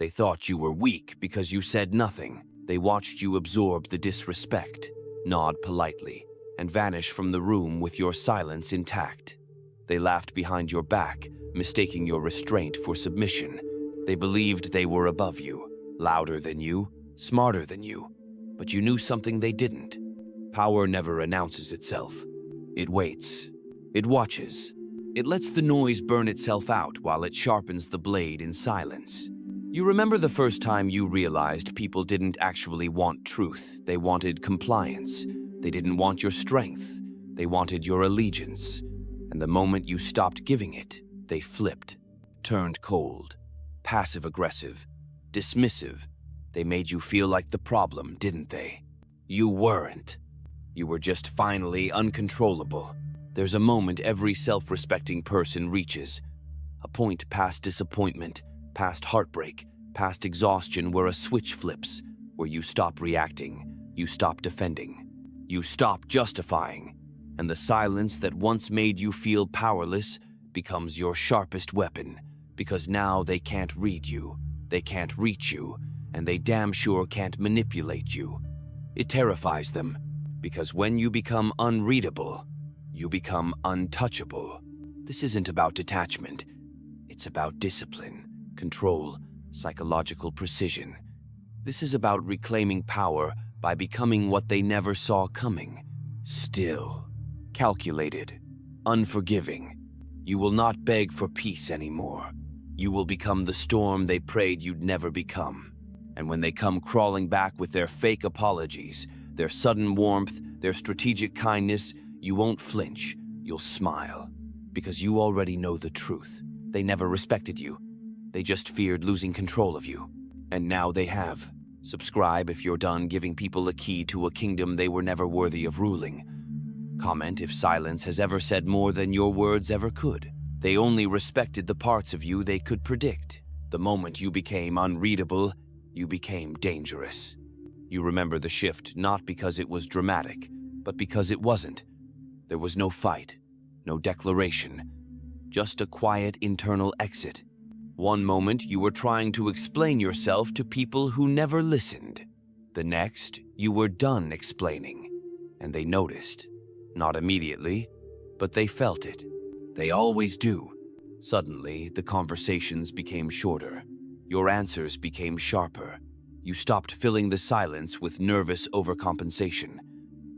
They thought you were weak because you said nothing. They watched you absorb the disrespect, nod politely, and vanish from the room with your silence intact. They laughed behind your back, mistaking your restraint for submission. They believed they were above you, louder than you, smarter than you. But you knew something they didn't. Power never announces itself. It waits. It watches. It lets the noise burn itself out while it sharpens the blade in silence. You remember the first time you realized people didn't actually want truth. They wanted compliance. They didn't want your strength. They wanted your allegiance. And the moment you stopped giving it, they flipped, turned cold, passive-aggressive, dismissive. They made you feel like the problem, didn't they? You weren't. You were just finally uncontrollable. There's a moment every self-respecting person reaches. A point past disappointment, past heartbreak, past exhaustion where a switch flips, where you stop reacting, you stop defending, you stop justifying, and the silence that once made you feel powerless becomes your sharpest weapon, because now they can't read you, they can't reach you, and they damn sure can't manipulate you. It terrifies them, because when you become unreadable, you become untouchable. This isn't about detachment. It's about discipline, control, psychological precision. This is about reclaiming power by becoming what they never saw coming. Still, calculated, unforgiving. You will not beg for peace anymore. You will become the storm they prayed you'd never become. And when they come crawling back with their fake apologies, their sudden warmth, their strategic kindness, you won't flinch, you'll smile. Because you already know the truth. They never respected you. They just feared losing control of you. And now they have. Subscribe if you're done giving people a key to a kingdom they were never worthy of ruling. Comment if silence has ever said more than your words ever could. They only respected the parts of you they could predict. The moment you became unreadable, you became dangerous. You remember the shift not because it was dramatic, but because it wasn't. There was no fight, no declaration, just a quiet internal exit. One moment you were trying to explain yourself to people who never listened. The next, you were done explaining, and they noticed. Not immediately, but they felt it. They always do. Suddenly, the conversations became shorter. Your answers became sharper. You stopped filling the silence with nervous overcompensation.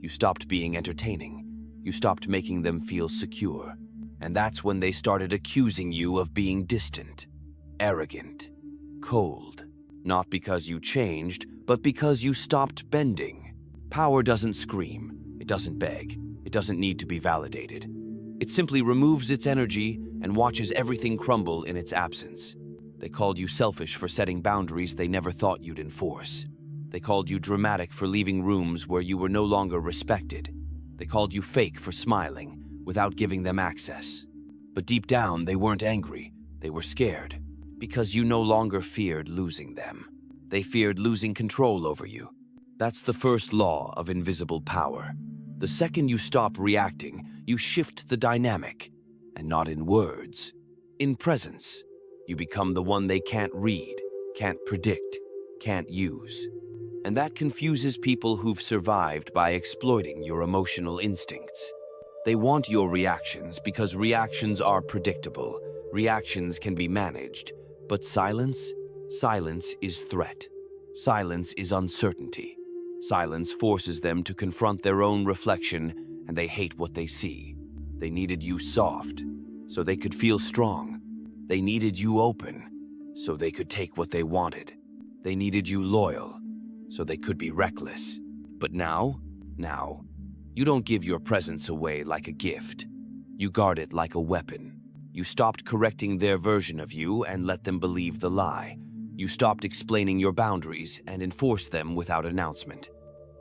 You stopped being entertaining. You stopped making them feel secure. And that's when they started accusing you of being distant, arrogant, cold. Not because you changed, but because you stopped bending. Power doesn't scream. It doesn't beg. It doesn't need to be validated. It simply removes its energy and watches everything crumble in its absence. They called you selfish for setting boundaries they never thought you'd enforce. They called you dramatic for leaving rooms where you were no longer respected. They called you fake for smiling without giving them access. But deep down, they weren't angry. They were scared because you no longer feared losing them. They feared losing control over you. That's the first law of invisible power. The second you stop reacting, you shift the dynamic, and not in words, in presence. You become the one they can't read, can't predict, can't use. And that confuses people who've survived by exploiting your emotional instincts. They want your reactions because reactions are predictable. Reactions can be managed. But silence? Silence is threat. Silence is uncertainty. Silence forces them to confront their own reflection, and they hate what they see. They needed you soft, so they could feel strong. They needed you open, so they could take what they wanted. They needed you loyal, so they could be reckless. But now, you don't give your presence away like a gift. You guard it like a weapon. You stopped correcting their version of you and let them believe the lie. You stopped explaining your boundaries and enforced them without announcement.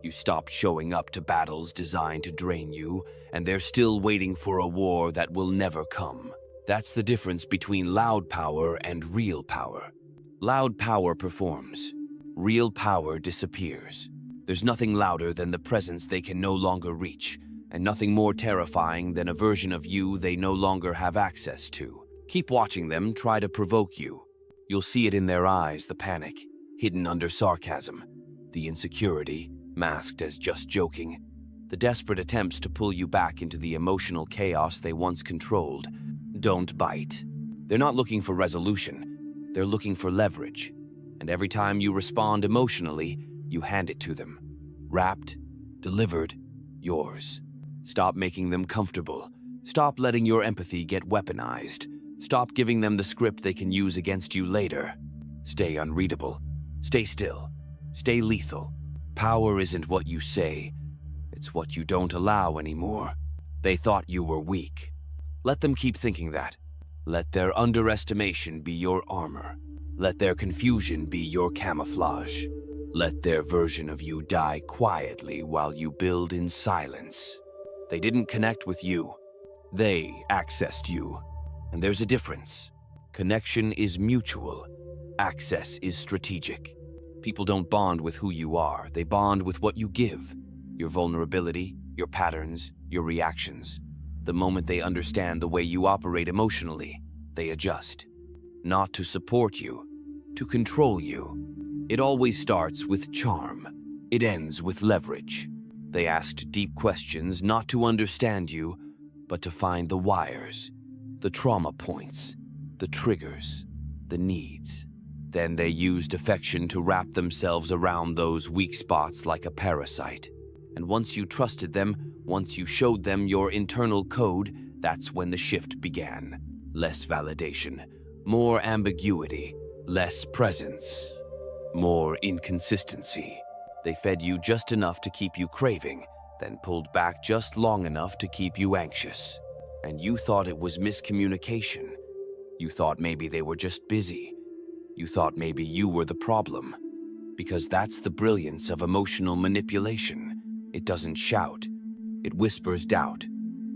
You stopped showing up to battles designed to drain you, and they're still waiting for a war that will never come. That's the difference between loud power and real power. Loud power performs. Real power disappears. There's nothing louder than the presence they can no longer reach, and nothing more terrifying than a version of you they no longer have access to. Keep watching them try to provoke you. You'll see it in their eyes, the panic, hidden under sarcasm, the insecurity, masked as just joking, the desperate attempts to pull you back into the emotional chaos they once controlled. Don't bite. They're not looking for resolution. They're looking for leverage. And every time you respond emotionally, you hand it to them. Wrapped, delivered, yours. Stop making them comfortable. Stop letting your empathy get weaponized. Stop giving them the script they can use against you later. Stay unreadable. Stay still. Stay lethal. Power isn't what you say. It's what you don't allow anymore. They thought you were weak. Let them keep thinking that. Let their underestimation be your armor. Let their confusion be your camouflage. Let their version of you die quietly while you build in silence. They didn't connect with you. They accessed you. And there's a difference. Connection is mutual. Access is strategic. People don't bond with who you are. They bond with what you give. Your vulnerability, your patterns, your reactions. The moment they understand the way you operate emotionally, they adjust. Not to support you, to control you. It always starts with charm. It ends with leverage. They asked deep questions not to understand you, but to find the wires, the trauma points, the triggers, the needs. Then they used affection to wrap themselves around those weak spots like a parasite. And once you trusted them, once you showed them your internal code, that's when the shift began. Less validation, more ambiguity, less presence, more inconsistency. They fed you just enough to keep you craving, then pulled back just long enough to keep you anxious. And you thought it was miscommunication. You thought maybe they were just busy. You thought maybe you were the problem. Because that's the brilliance of emotional manipulation. It doesn't shout. It whispers doubt.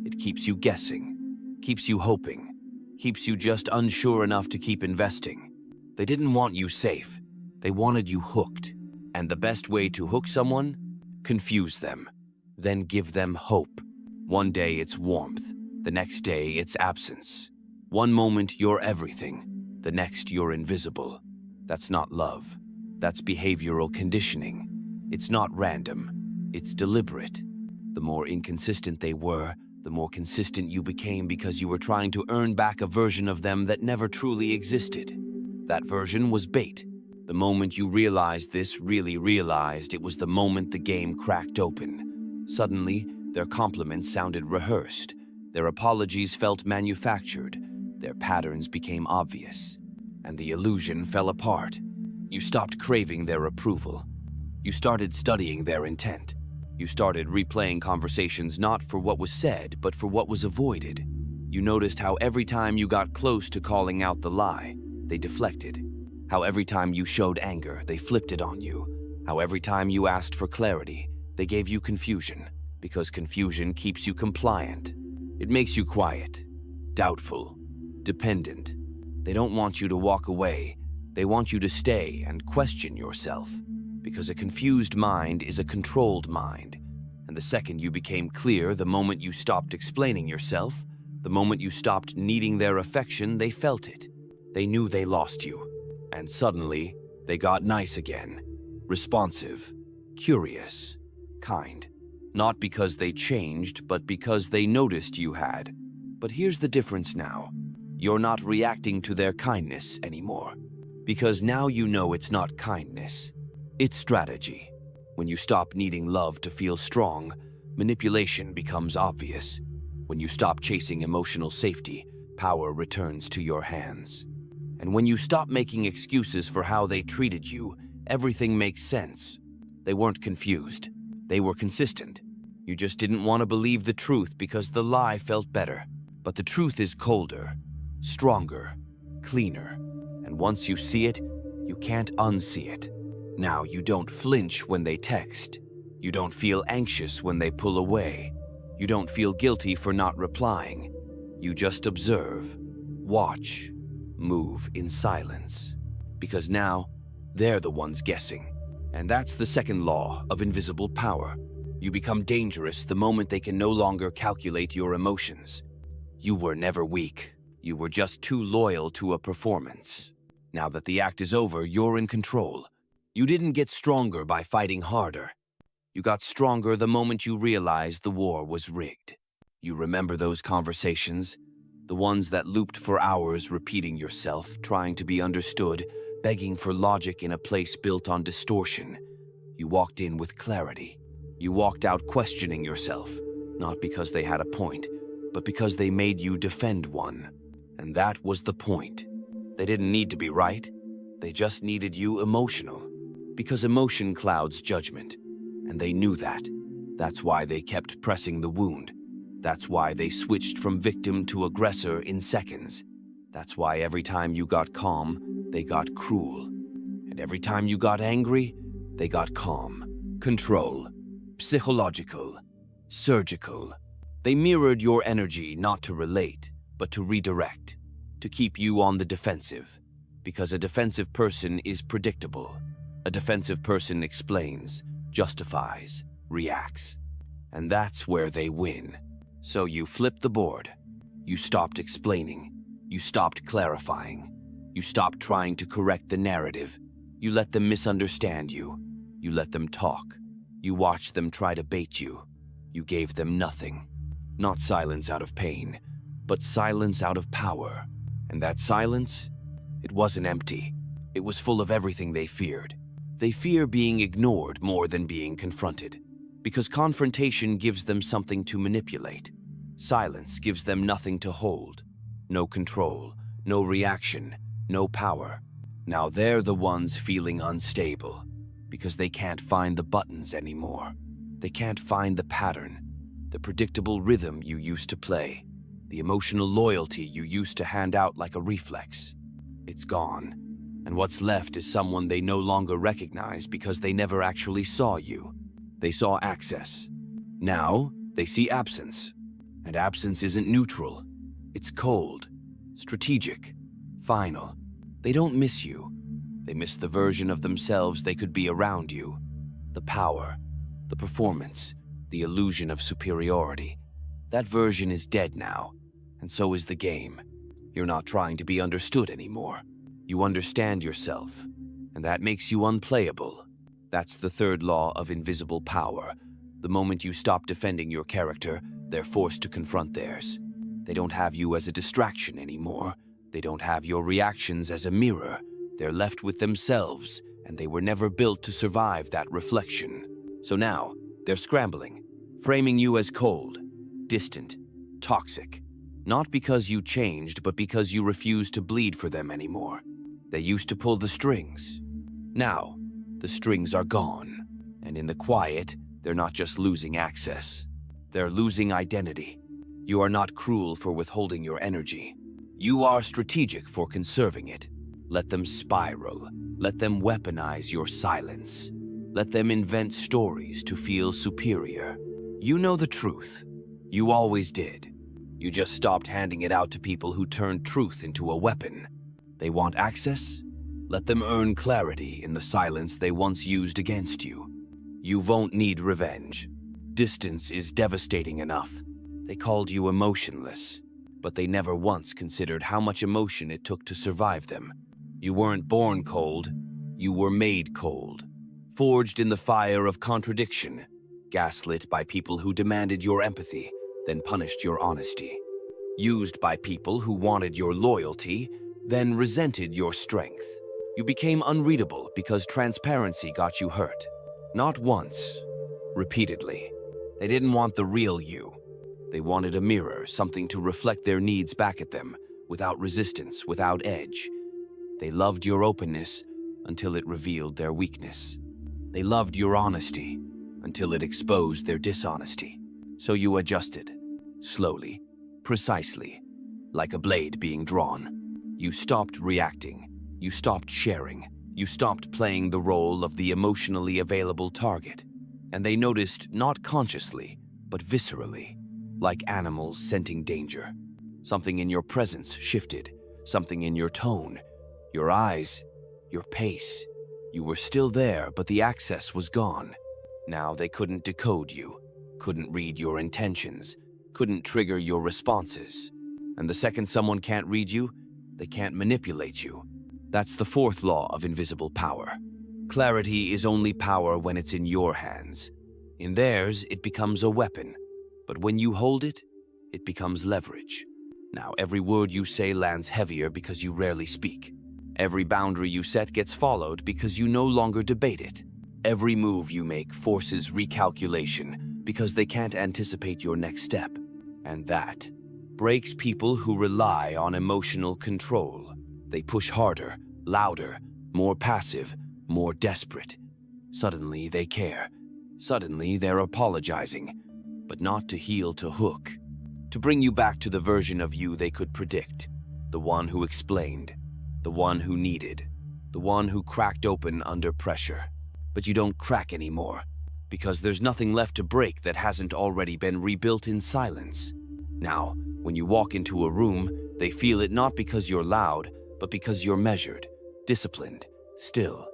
It keeps you guessing, keeps you hoping, keeps you just unsure enough to keep investing. They didn't want you safe. They wanted you hooked. And the best way to hook someone? Confuse them. Then give them hope. One day it's warmth. The next day it's absence. One moment you're everything. The next you're invisible. That's not love. That's behavioral conditioning. It's not random. It's deliberate. The more inconsistent they were, the more consistent you became because you were trying to earn back a version of them that never truly existed. That version was bait. The moment you realized this, really realized, it was the moment the game cracked open. Suddenly, their compliments sounded rehearsed. Their apologies felt manufactured. Their patterns became obvious. And the illusion fell apart. You stopped craving their approval. You started studying their intent. You started replaying conversations not for what was said, but for what was avoided. You noticed how every time you got close to calling out the lie, they deflected. How every time you showed anger, they flipped it on you. How every time you asked for clarity, they gave you confusion, because confusion keeps you compliant. It makes you quiet, doubtful, dependent. They don't want you to walk away. They want you to stay and question yourself. Because a confused mind is a controlled mind. And the second you became clear, the moment you stopped explaining yourself, the moment you stopped needing their affection, they felt it. They knew they lost you. And suddenly, they got nice again. Responsive, curious, kind. Not because they changed, but because they noticed you had. But here's the difference now. You're not reacting to their kindness anymore. Because now you know it's not kindness. It's strategy. When you stop needing love to feel strong, manipulation becomes obvious. When you stop chasing emotional safety, power returns to your hands. And when you stop making excuses for how they treated you, everything makes sense. They weren't confused. They were consistent. You just didn't want to believe the truth because the lie felt better. But the truth is colder, stronger, cleaner. And once you see it, you can't unsee it. Now you don't flinch when they text. You don't feel anxious when they pull away. You don't feel guilty for not replying. You just observe, watch, move in silence. Because now, they're the ones guessing. And that's the second law of invisible power. You become dangerous the moment they can no longer calculate your emotions. You were never weak. You were just too loyal to a performance. Now that the act is over, you're in control. You didn't get stronger by fighting harder. You got stronger the moment you realized the war was rigged. You remember those conversations? The ones that looped for hours, repeating yourself, trying to be understood, begging for logic in a place built on distortion. You walked in with clarity. You walked out questioning yourself, not because they had a point, but because they made you defend one. And that was the point. They didn't need to be right. They just needed you emotional. Because emotion clouds judgment. And they knew that. That's why they kept pressing the wound. That's why they switched from victim to aggressor in seconds. That's why every time you got calm, they got cruel. And every time you got angry, they got calm. Control. Psychological. Surgical. They mirrored your energy not to relate, but to redirect. To keep you on the defensive. Because a defensive person is predictable. A defensive person explains, justifies, reacts. And that's where they win. So you flipped the board. You stopped explaining. You stopped clarifying. You stopped trying to correct the narrative. You let them misunderstand you. You let them talk. You watched them try to bait you. You gave them nothing. Not silence out of pain, but silence out of power. And that silence, it wasn't empty. It was full of everything they feared. They fear being ignored more than being confronted. Because confrontation gives them something to manipulate. Silence gives them nothing to hold. No control, no reaction, no power. Now they're the ones feeling unstable. Because they can't find the buttons anymore. They can't find the pattern. The predictable rhythm you used to play. The emotional loyalty you used to hand out like a reflex. It's gone. And what's left is someone they no longer recognize because they never actually saw you. They saw access. Now, they see absence. And absence isn't neutral. It's cold, strategic, final. They don't miss you. They miss the version of themselves they could be around you. The power, the performance, the illusion of superiority. That version is dead now, and so is the game. You're not trying to be understood anymore. You understand yourself, and that makes you unplayable. That's the third law of invisible power. The moment you stop defending your character, they're forced to confront theirs. They don't have you as a distraction anymore. They don't have your reactions as a mirror. They're left with themselves, and they were never built to survive that reflection. So now, they're scrambling, framing you as cold, distant, toxic. Not because you changed, but because you refuse to bleed for them anymore. They used to pull the strings. Now, the strings are gone. And in the quiet, they're not just losing access. They're losing identity. You are not cruel for withholding your energy. You are strategic for conserving it. Let them spiral. Let them weaponize your silence. Let them invent stories to feel superior. You know the truth. You always did. You just stopped handing it out to people who turned truth into a weapon. They want access? Let them earn clarity in the silence they once used against you. You won't need revenge. Distance is devastating enough. They called you emotionless, but they never once considered how much emotion it took to survive them. You weren't born cold, you were made cold. Forged in the fire of contradiction, gaslit by people who demanded your empathy, then punished your honesty. Used by people who wanted your loyalty, then resented your strength. You became unreadable because transparency got you hurt. Not once, repeatedly. They didn't want the real you. They wanted a mirror, something to reflect their needs back at them, without resistance, without edge. They loved your openness until it revealed their weakness. They loved your honesty until it exposed their dishonesty. So you adjusted, slowly, precisely, like a blade being drawn. You stopped reacting. You stopped sharing. You stopped playing the role of the emotionally available target. And they noticed not consciously, but viscerally, like animals scenting danger. Something in your presence shifted, something in your tone, your eyes, your pace. You were still there, but the access was gone. Now they couldn't decode you, couldn't read your intentions, couldn't trigger your responses. And the second someone can't read you, they can't manipulate you. That's the fourth law of invisible power. Clarity is only power when it's in your hands. In theirs, it becomes a weapon. But when you hold it, it becomes leverage. Now, every word you say lands heavier because you rarely speak. Every boundary you set gets followed because you no longer debate it. Every move you make forces recalculation because they can't anticipate your next step. And that breaks people who rely on emotional control. They push harder, louder, more passive, more desperate. Suddenly they care. Suddenly they're apologizing, but not to heel, to hook. To bring you back to the version of you they could predict. The one who explained. The one who needed. The one who cracked open under pressure. But you don't crack anymore, because there's nothing left to break that hasn't already been rebuilt in silence. Now, when you walk into a room, they feel it not because you're loud, but because you're measured, disciplined, still.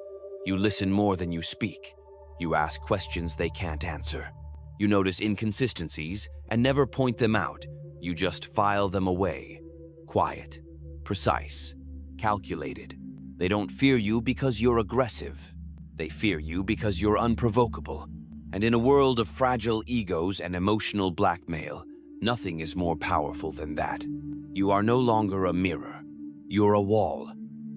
You listen more than you speak. You ask questions they can't answer. You notice inconsistencies and never point them out. You just file them away. Quiet, precise, calculated. They don't fear you because you're aggressive. They fear you because you're unprovokable. And in a world of fragile egos and emotional blackmail, nothing is more powerful than that. You are no longer a mirror. You're a wall.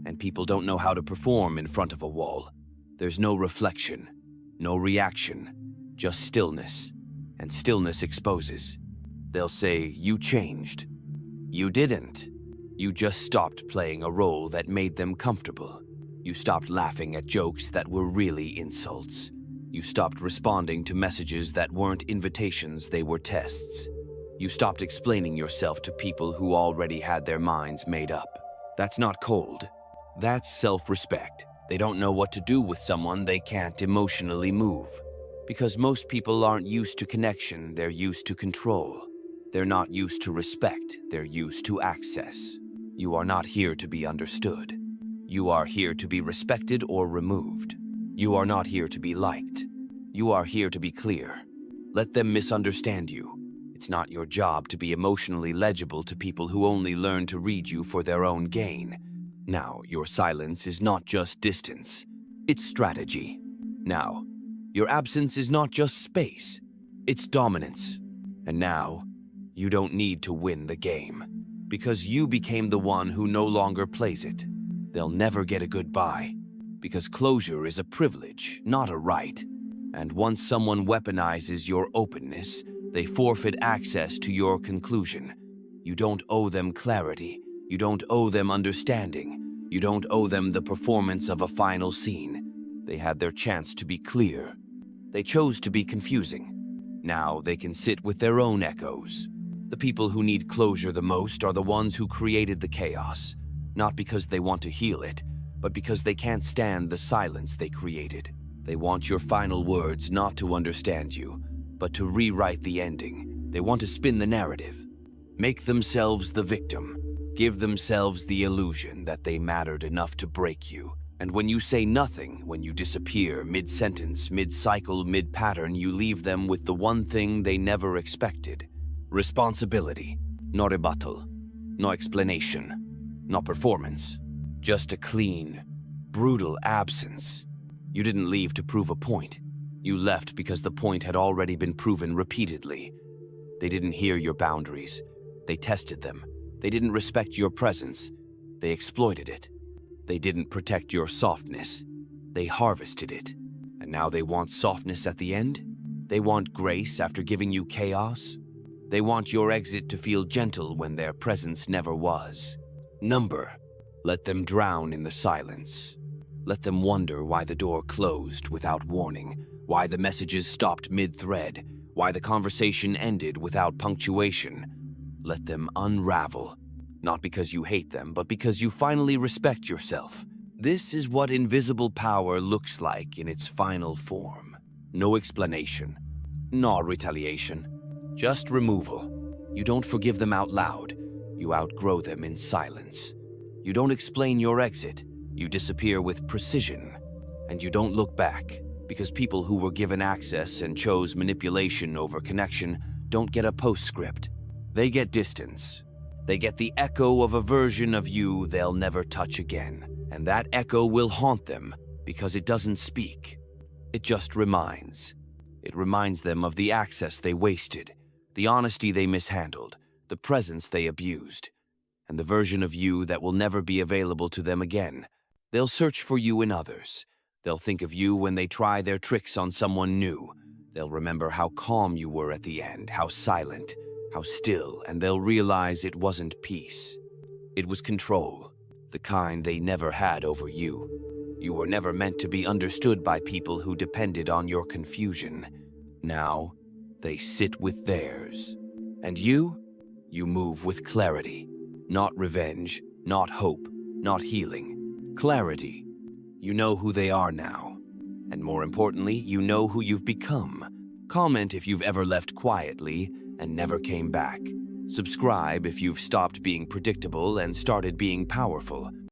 And people don't know how to perform in front of a wall. There's no reflection, no reaction, just stillness. And stillness exposes. They'll say, you changed. You didn't. You just stopped playing a role that made them comfortable. You stopped laughing at jokes that were really insults. You stopped responding to messages that weren't invitations, they were tests. You stopped explaining yourself to people who already had their minds made up. That's not cold. That's self-respect. They don't know what to do with someone they can't emotionally move. Because most people aren't used to connection, they're used to control. They're not used to respect, they're used to access. You are not here to be understood. You are here to be respected or removed. You are not here to be liked. You are here to be clear. Let them misunderstand you. It's not your job to be emotionally legible to people who only learn to read you for their own gain. Now, your silence is not just distance. It's strategy. Now, your absence is not just space. It's dominance. And now, you don't need to win the game. Because you became the one who no longer plays it. They'll never get a goodbye. Because closure is a privilege, not a right. And once someone weaponizes your openness, they forfeit access to your conclusion. You don't owe them clarity. You don't owe them understanding. You don't owe them the performance of a final scene. They had their chance to be clear. They chose to be confusing. Now they can sit with their own echoes. The people who need closure the most are the ones who created the chaos. Not because they want to heal it, but because they can't stand the silence they created. They want your final words not to understand you, but to rewrite the ending. They want to spin the narrative. Make themselves the victim. Give themselves the illusion that they mattered enough to break you. And when you say nothing, when you disappear mid-sentence, mid-cycle, mid-pattern, you leave them with the one thing they never expected. Responsibility. No rebuttal. No explanation. No performance. Just a clean, brutal absence. You didn't leave to prove a point. You left because the point had already been proven repeatedly. They didn't hear your boundaries. They tested them. They didn't respect your presence. They exploited it. They didn't protect your softness. They harvested it. And now they want softness at the end? They want grace after giving you chaos? They want your exit to feel gentle when their presence never was. Number. Let them drown in the silence. Let them wonder why the door closed without warning, why the messages stopped mid-thread, why the conversation ended without punctuation. Let them unravel. Not because you hate them, but because you finally respect yourself. This is what invisible power looks like in its final form. No explanation. No retaliation. Just removal. You don't forgive them out loud. You outgrow them in silence. You don't explain your exit. You disappear with precision. And you don't look back, because people who were given access and chose manipulation over connection don't get a postscript. They get distance. They get the echo of a version of you they'll never touch again. And that echo will haunt them because it doesn't speak. It just reminds. It reminds them of the access they wasted, the honesty they mishandled, the presence they abused, and the version of you that will never be available to them again. They'll search for you in others. They'll think of you when they try their tricks on someone new. They'll remember how calm you were at the end, how silent, how still, and they'll realize it wasn't peace. It was control, the kind they never had over you. You were never meant to be understood by people who depended on your confusion. Now, they sit with theirs. And you move with clarity. Not revenge, not hope, not healing. Clarity. You know who they are now. And more importantly, you know who you've become. Comment if you've ever left quietly and never came back. Subscribe if you've stopped being predictable and started being powerful.